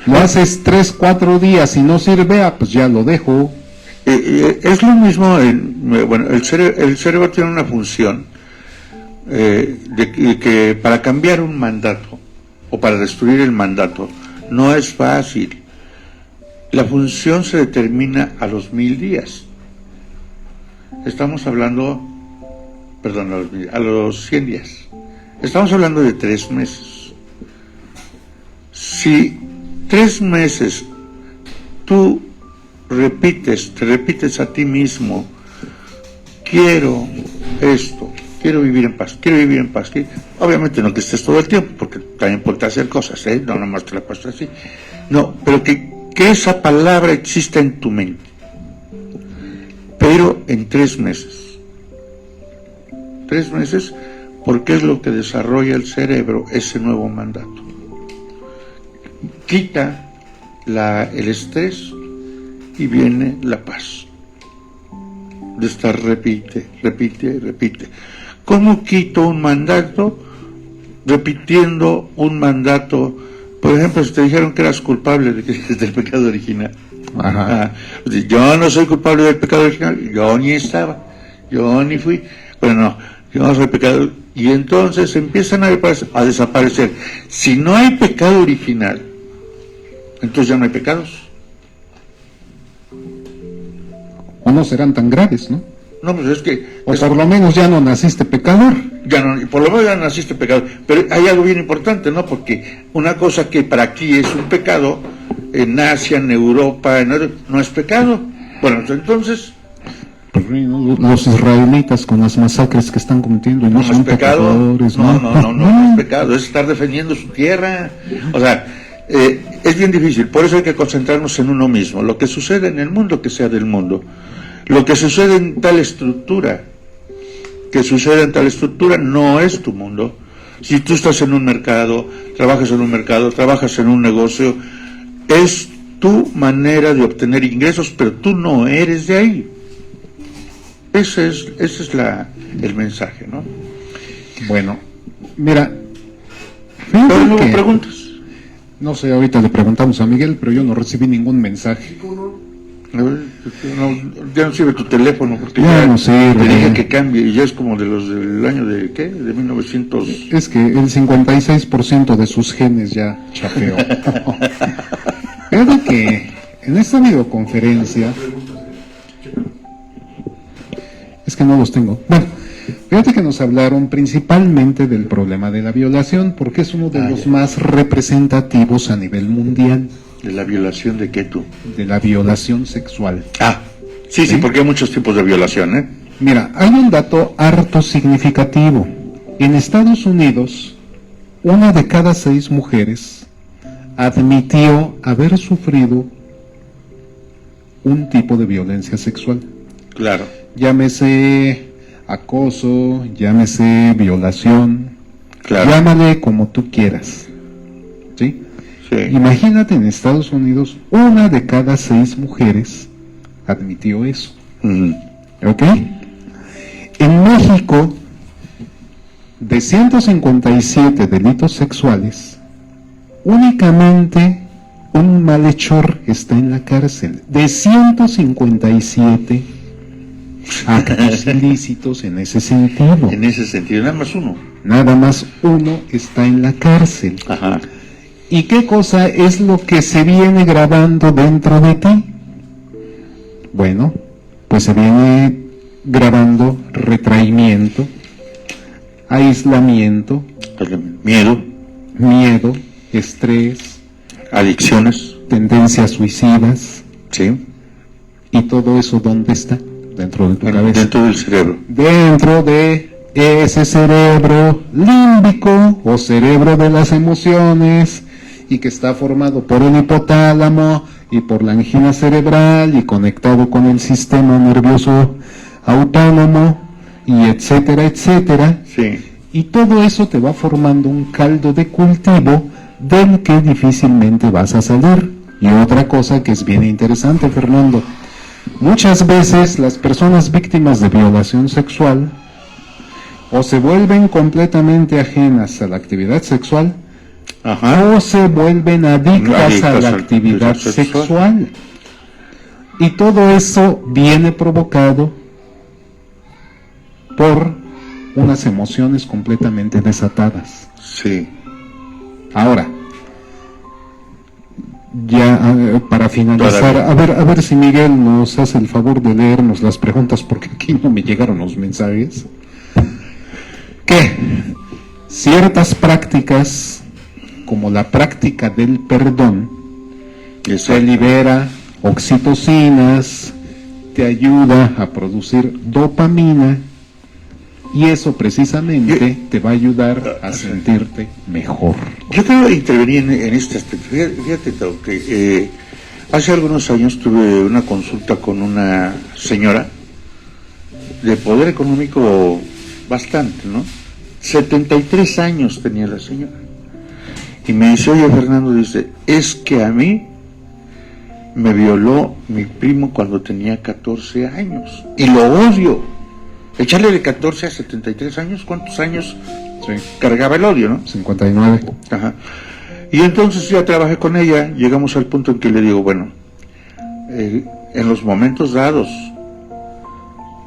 Lo haces 3-4 días y no sirve, pues ya lo dejo. Es lo mismo, el cerebro tiene una función de que para cambiar un mandato o para destruir el mandato no es fácil. La función se determina a los 1000 días. Estamos hablando, a los 100 días. Estamos hablando de 3 meses. Si 3 meses tú te repites a ti mismo, quiero esto, quiero vivir en paz, obviamente no que estés todo el tiempo, porque también puedes hacer cosas, no nomás te la pasas así, no, pero que esa palabra exista en tu mente, pero en 3 meses, porque es lo que desarrolla el cerebro, ese nuevo mandato. Quita el estrés y viene la paz. De estar repite. ¿Cómo quito un mandato? Repitiendo un mandato. Por ejemplo, si te dijeron que eras culpable del pecado original. Ajá. Yo no soy culpable del pecado original, yo ni estaba, yo ni fui. Bueno, no, yo no soy pecador. Y entonces empiezan a desaparecer. Si no hay pecado original, entonces ya no hay pecados. O no serán tan graves, ¿no? No, pues es que... O por lo menos ya no naciste pecador. Por lo menos ya naciste pecador. Pero hay algo bien importante, ¿no? Porque una cosa que para aquí es un pecado, en Asia, en Europa, no es pecado. Bueno, entonces... Los israelitas con las masacres que están cometiendo y no son pecadores. No es pecado, es estar defendiendo su tierra. O sea, es bien difícil, por eso hay que concentrarnos en uno mismo. Lo que sucede en el mundo, que sea del mundo. Lo que sucede en tal estructura, no es tu mundo. Si tú estás en un mercado, trabajas en un negocio, es tu manera de obtener ingresos, pero tú no eres de ahí. Ese es el mensaje, ¿no? Bueno, mira, Pero no hubo que, preguntas. no sé, ahorita le preguntamos a Miguel, pero yo no recibí ningún mensaje. A ver, ya no sirve tu teléfono, porque Ya no sirve. te dije que cambie, y ya es como de los del año de, ¿qué? De 1900. Es que el 56% de sus genes ya chapeó. Fíjate que en esta videoconferencia, es que no los tengo. Bueno, fíjate que nos hablaron principalmente del problema de la violación, porque es uno de los más representativos a nivel mundial. ¿De la violación de qué tú? De la violación sexual. Sí, porque hay muchos tipos de violación, ¿eh? Mira, hay un dato harto significativo. En Estados Unidos, 1 de cada 6 mujeres admitió haber sufrido un tipo de violencia sexual. Claro. Llámese acoso, llámese violación, Claro. llámale como tú quieras. ¿Sí? Sí. Imagínate, en Estados Unidos, 1 de cada 6 mujeres admitió eso. ¿Ok? En México, de 157 delitos sexuales, únicamente un malhechor está en la cárcel. De 157 actos ilícitos en ese sentido. En ese sentido, nada más uno. Nada más uno está en la cárcel. Ajá. ¿Y qué cosa es lo que se viene grabando dentro de ti? Bueno, pues se viene grabando retraimiento, aislamiento, miedo, estrés, adicciones, tendencias suicidas. sí. ¿Y todo eso dónde está? Dentro de tu cabeza. Dentro del cerebro. Dentro de ese cerebro límbico o cerebro de las emociones, y que está formado por el hipotálamo y por la angina cerebral y conectado con el sistema nervioso autónomo, y etcétera, etcétera. Sí. Y todo eso te va formando un caldo de cultivo del que difícilmente vas a salir. Y otra cosa que es bien interesante, Fernando, muchas veces las personas víctimas de violación sexual o se vuelven completamente ajenas a la actividad sexual, Ajá. o se vuelven adictas a la a la actividad actividad sexual. Y todo eso viene provocado por unas emociones completamente desatadas. Sí. Ahora, ya para finalizar, a ver si Miguel nos hace el favor de leernos las preguntas, porque aquí no me llegaron los mensajes. Que ciertas prácticas, como la práctica del perdón, se libera oxitocinas, te ayuda a producir dopamina, y eso precisamente te va a ayudar a sentirte mejor. Yo quiero intervenir en este aspecto. Fíjate, Tao, que hace algunos años tuve una consulta con una señora de poder económico bastante, ¿no? 73 años tenía la señora. Y me dice, oye, Fernando, dice, es que a mí me violó mi primo cuando tenía 14 años. Y lo odio. Echarle de 14 a 73 años, ¿cuántos años cargaba el odio, no? 59. Ajá. Y entonces ya trabajé con ella, llegamos al punto en que le digo, bueno, en los momentos dados,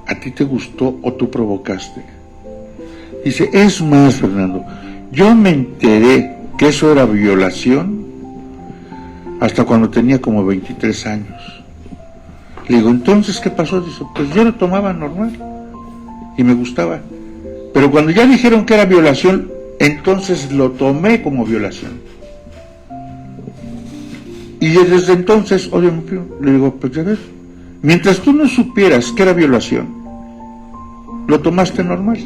¿a ti te gustó o tú provocaste? Dice, es más, Fernando, yo me enteré que eso era violación hasta cuando tenía como 23 años. Le digo, entonces, ¿qué pasó? Dice, pues yo lo tomaba normal y me gustaba, pero cuando ya dijeron que era violación, entonces lo tomé como violación, y desde entonces odio a mi primo. Le digo, pues ya ves, mientras tú no supieras que era violación, lo tomaste normal,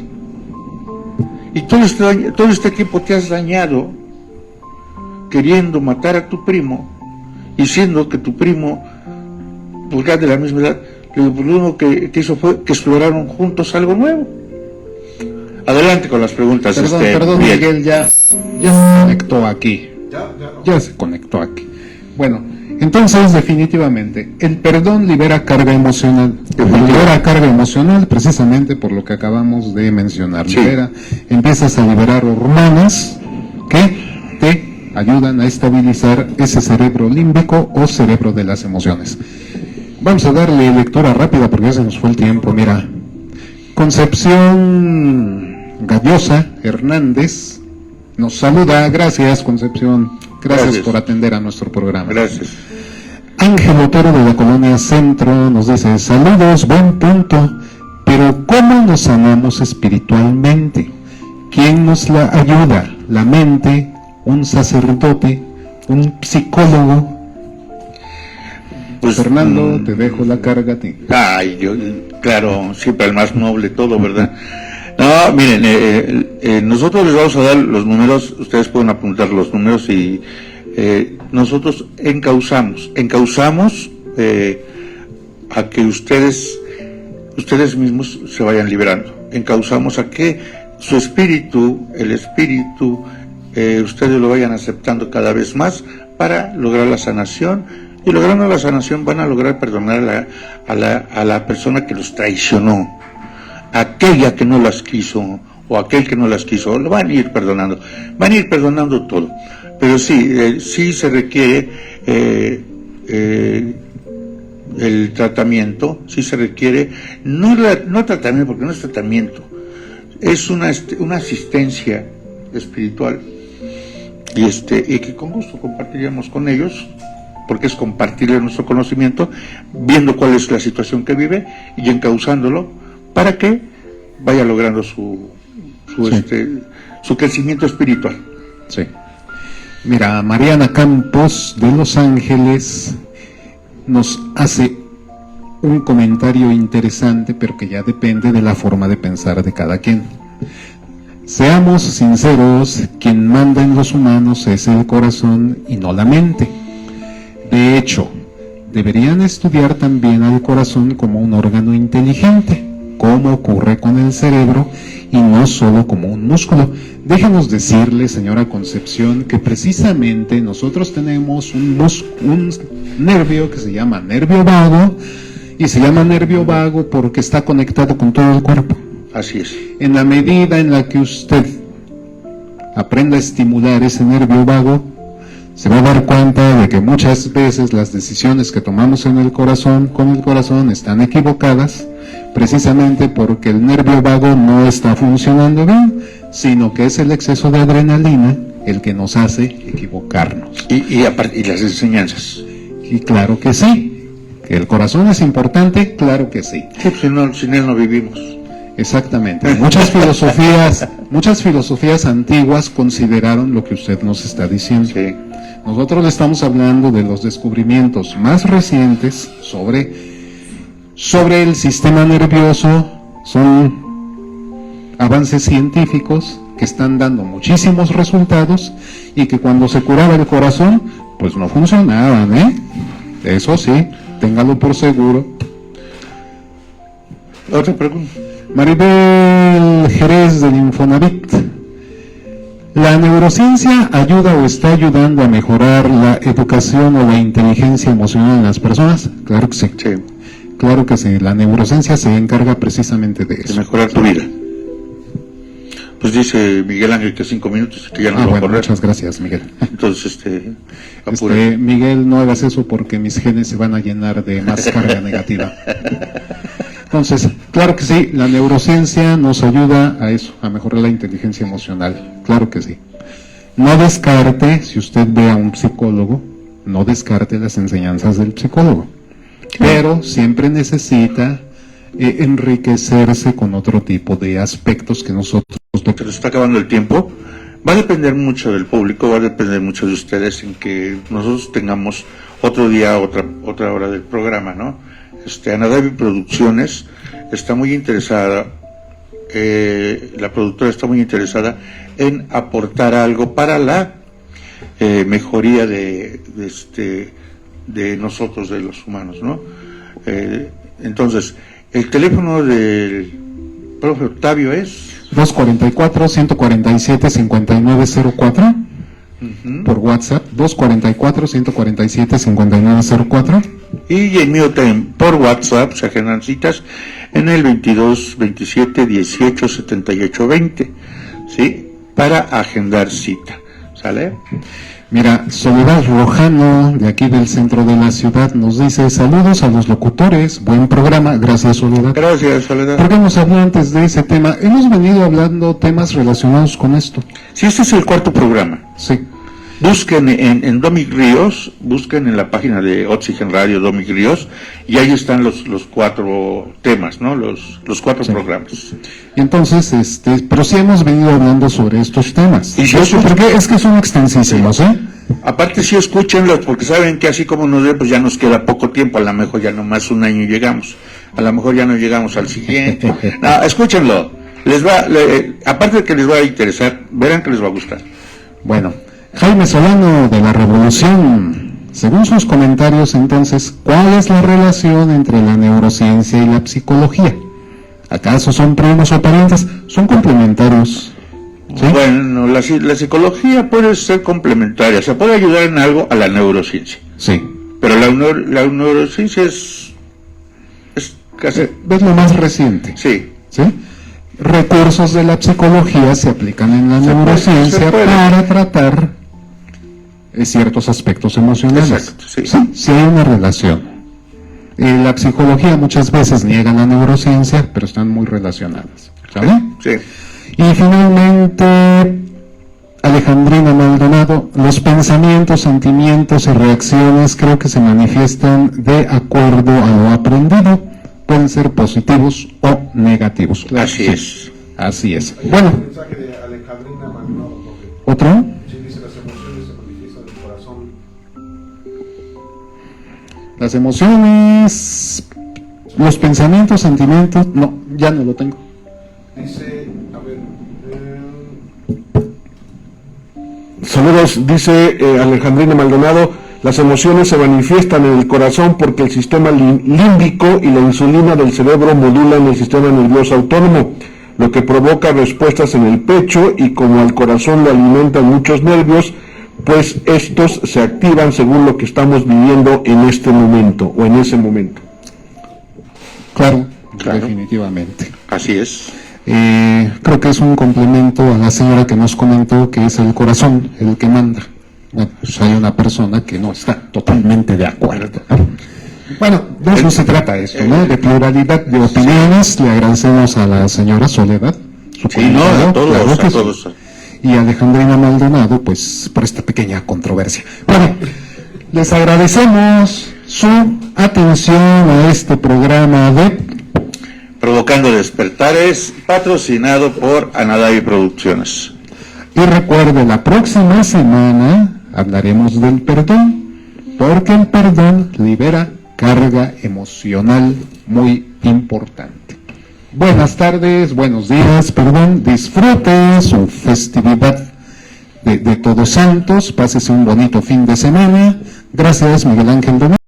y todo este tiempo te has dañado queriendo matar a tu primo, y siendo que tu primo, pues ya de la misma edad. Le digo, pues lo único que hizo fue que exploraron juntos algo nuevo. Adelante con las preguntas. Perdón, Miguel. Miguel, ya se conectó aquí. Ya se conectó aquí. Bueno, entonces definitivamente, el perdón libera carga emocional. Libera carga emocional precisamente por lo que acabamos de mencionar. Sí. Empiezas a liberar hormonas que te ayudan a estabilizar ese cerebro límbico o cerebro de las emociones. Vamos a darle lectura rápida porque ya se nos fue el tiempo. Mira, Concepción Gallosa Hernández nos saluda. Gracias, Concepción. Gracias por atender a nuestro programa. Gracias. Ángel Otero de la Colonia Centro nos dice: saludos, buen punto, pero ¿cómo nos sanamos espiritualmente? ¿Quién nos la ayuda? ¿La mente? ¿Un sacerdote? ¿Un psicólogo? Pues, Fernando, te dejo la carga a ti. Ay, yo, claro, siempre el más noble todo, ¿verdad? No, miren, nosotros les vamos a dar los números, ustedes pueden apuntar los números y nosotros encauzamos a que ustedes mismos se vayan liberando, encauzamos a que su espíritu, ustedes lo vayan aceptando cada vez más para lograr la sanación, y logrando la sanación van a lograr perdonar a la persona que los traicionó, aquella que no las quiso o aquel que no las quiso. Lo van a ir perdonando todo, pero sí se requiere el tratamiento, sí se requiere, no tratamiento, porque no es tratamiento, es una asistencia espiritual, y que con gusto compartiríamos con ellos, porque es compartirle nuestro conocimiento, viendo cuál es la situación que vive y encauzándolo para que vaya logrando su crecimiento espiritual. Sí. Mira, Mariana Campos de Los Ángeles nos hace un comentario interesante, pero que ya depende de la forma de pensar de cada quien. Seamos sinceros, quien manda en los humanos es el corazón y no la mente. De hecho, deberían estudiar también al corazón como un órgano inteligente, como ocurre con el cerebro, y no solo como un músculo. Déjanos decirle, señora Concepción, que precisamente nosotros tenemos un nervio que se llama nervio vago, y se llama nervio vago porque está conectado con todo el cuerpo. Así es. En la medida en la que usted aprenda a estimular ese nervio vago, se va a dar cuenta de que muchas veces las decisiones que tomamos con el corazón están equivocadas, precisamente porque el nervio vago no está funcionando bien, sino que es el exceso de adrenalina el que nos hace equivocarnos. Y las enseñanzas. Y claro que sí, que el corazón es importante, claro que sí. Sí, sin él no vivimos. Exactamente. Muchas filosofías antiguas consideraron lo que usted nos está diciendo. Sí. Nosotros le estamos hablando de los descubrimientos más recientes sobre el sistema nervioso. Son avances científicos que están dando muchísimos resultados y que cuando se curaba el corazón, pues no funcionaban, ¿eh? Eso sí, téngalo por seguro. Otra pregunta. Maribel Jerez del Infonavit: ¿la neurociencia ayuda o está ayudando a mejorar la educación o la inteligencia emocional en las personas? Claro que sí. Sí. Claro que sí. La neurociencia se encarga precisamente de eso. De mejorar tu vida. Pues dice Miguel Ángel que 5 minutos, que ya no lo va a correr. Muchas gracias, Miguel. Entonces, Miguel, no hagas eso porque mis genes se van a llenar de más carga negativa. Entonces, claro que sí, la neurociencia nos ayuda a eso, a mejorar la inteligencia emocional. Claro que sí. No descarte, si usted ve a un psicólogo, no descarte las enseñanzas del psicólogo. Pero siempre necesita enriquecerse con otro tipo de aspectos que nosotros... Se nos está acabando el tiempo. Va a depender mucho del público, va a depender mucho de ustedes en que nosotros tengamos otro día, otra hora del programa, ¿no? Anadavi Producciones está muy interesada, la productora está muy interesada en aportar algo para la mejoría de nosotros, de los humanos, ¿no? Entonces, el teléfono del profe Octavio es 244-147-5904. Por WhatsApp, 244-147-5904. Y el mío también por WhatsApp se agendan citas en el 22 27 18 78 20, ¿sí? Para agendar cita, ¿sale? Mira, Soledad Rojano, de aquí del centro de la ciudad, nos dice: saludos a los locutores, buen programa. Gracias, Soledad. Gracias, Soledad. ¿Por qué hemos hablado antes de ese tema? Hemos venido hablando temas relacionados con esto. Sí, este es el cuarto programa. Sí. Busquen en Domic Ríos, busquen en la página de Oxygen Radio Domic Ríos, y ahí están los cuatro temas, ¿no? Los cuatro programas. Y entonces, pero sí hemos venido hablando sobre estos temas. Y si porque es que son extensísimos, ¿eh? Aparte sí escúchenlos, porque saben que así como nos ve, pues ya nos queda poco tiempo, a lo mejor ya nomás un año llegamos, a lo mejor ya no llegamos al siguiente. No, escúchenlo, aparte de que les va a interesar, verán que les va a gustar. Bueno, Jaime Solano, de La Revolución, según sus comentarios, entonces, ¿cuál es la relación entre la neurociencia y la psicología? ¿Acaso son primos o parientes? Son complementarios. ¿Sí? Bueno, la psicología puede ser complementaria, se puede ayudar en algo a la neurociencia. Sí. Pero la neurociencia es casi... Es lo más reciente. Sí. ¿Sí? Recursos de la psicología se aplican en la neurociencia para tratar ciertos aspectos emocionales. Exacto, sí. Sí hay una relación. La psicología muchas veces niega la neurociencia, pero están muy relacionadas. ¿Sabe? Sí. Y finalmente, Alejandrina Maldonado: los pensamientos, sentimientos y reacciones creo que se manifiestan de acuerdo a lo aprendido. Pueden ser positivos o negativos. Claro, Así es. Así es. Bueno. El mensaje de Alejandrina Maldonado, profe. ¿Otro? Sí, dice: las emociones se manifiestan del corazón. Las emociones, los pensamientos, sentimientos, no, ya no lo tengo. Dice, a ver, Saludos, dice Alejandrina Maldonado: las emociones se manifiestan en el corazón porque el sistema límbico y la insulina del cerebro modulan el sistema nervioso autónomo, lo que provoca respuestas en el pecho, y como al corazón lo alimentan muchos nervios, pues estos se activan según lo que estamos viviendo en este momento o en ese momento. Claro, Claro. definitivamente. Así es. Creo que es un complemento a la señora que nos comentó que es el corazón el que manda. Bueno, pues hay una persona que no está totalmente de acuerdo. Bueno, de eso se trata esto, ¿no? De pluralidad de opiniones. Le agradecemos a la señora Soledad su Sí, no, comentario, a todos, claro que a sí. todos. Y a Alejandrina Maldonado, pues, por esta pequeña controversia. Bueno, les agradecemos su atención a este programa de Provocando Despertares, patrocinado por Anadavi Producciones. Y recuerde, la próxima semana hablaremos del perdón, porque el perdón libera carga emocional muy importante. Buenas tardes, buenos días, disfrute su festividad de Todos Santos, pásese un bonito fin de semana. Gracias, Miguel Ángel Domínguez.